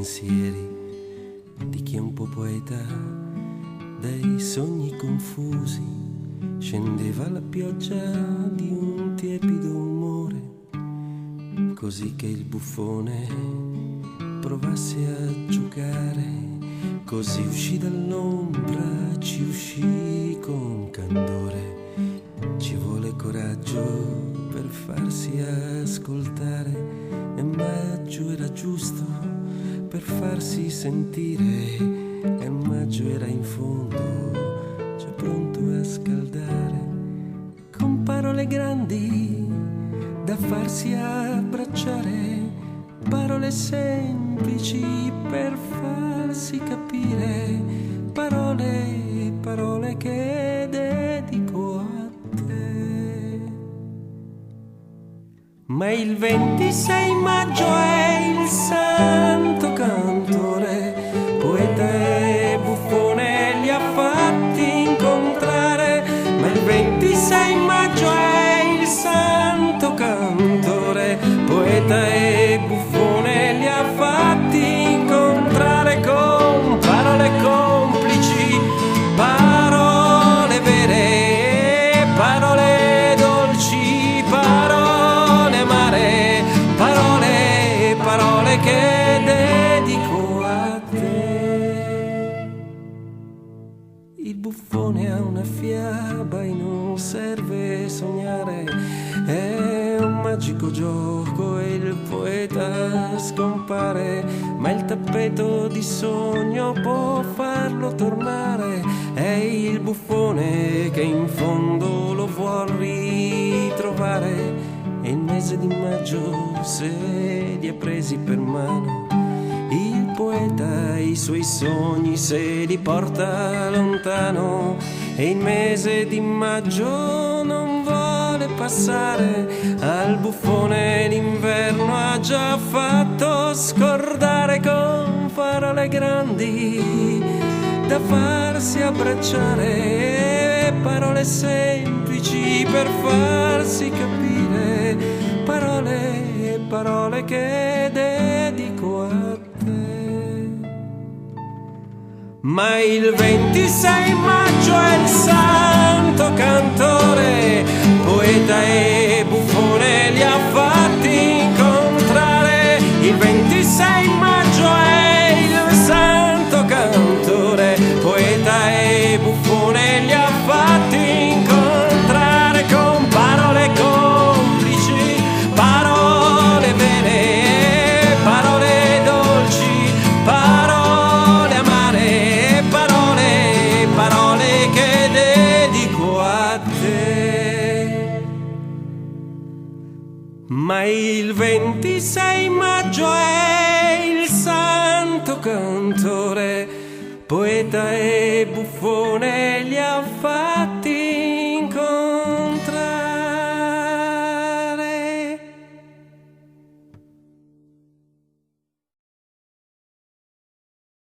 pensieri di chi è un po' poeta, dai sogni confusi scendeva la pioggia di un tiepido umore, così che il buffone provasse a giocare, così uscì dall'ombra, ci uscì con candore. Ci vuole coraggio per farsi ascoltare, e maggio era giusto per farsi sentire, e maggio era in fondo già pronto a scaldare, con parole grandi da farsi abbracciare, parole semplici per farsi capire, parole, parole che dedico a te. Ma il 26 maggio è il santo cantore, poeta e buffone li ha fatti incontrare. Ma il 26 maggio è il santo cantore, poeta e buffone li ha fatti incontrare, con parole complici, parole vere, parole dolci, parole amare, parole, parole che dedico a te. Il buffone ha una fiaba e non serve sognare, è un magico gioco e il poeta scompare, ma il tappeto di sogno può farlo tornare. È il buffone che in fondo lo vuol ritrovare, e il mese di maggio se li ha presi per mano. Il poeta i suoi sogni se li porta lontano, e il mese di maggio non vuole passare. Al buffone l'inverno ha già fatto scordare, con parole grandi da farsi abbracciare, parole semplici per farsi capire, parole, parole che dedico a te. Ma il 26 maggio è il santo cantore, poeta e buffone li ha fatti incontrare. Il 26 maggio è il santo cantore, poeta e buffone li ha fatti incontrare, con parole complici, parole vere, parole dolci, parole amare, parole, parole che dedico a te. Ma il 26 maggio è il santo cantore, poeta e buffone li ha fatti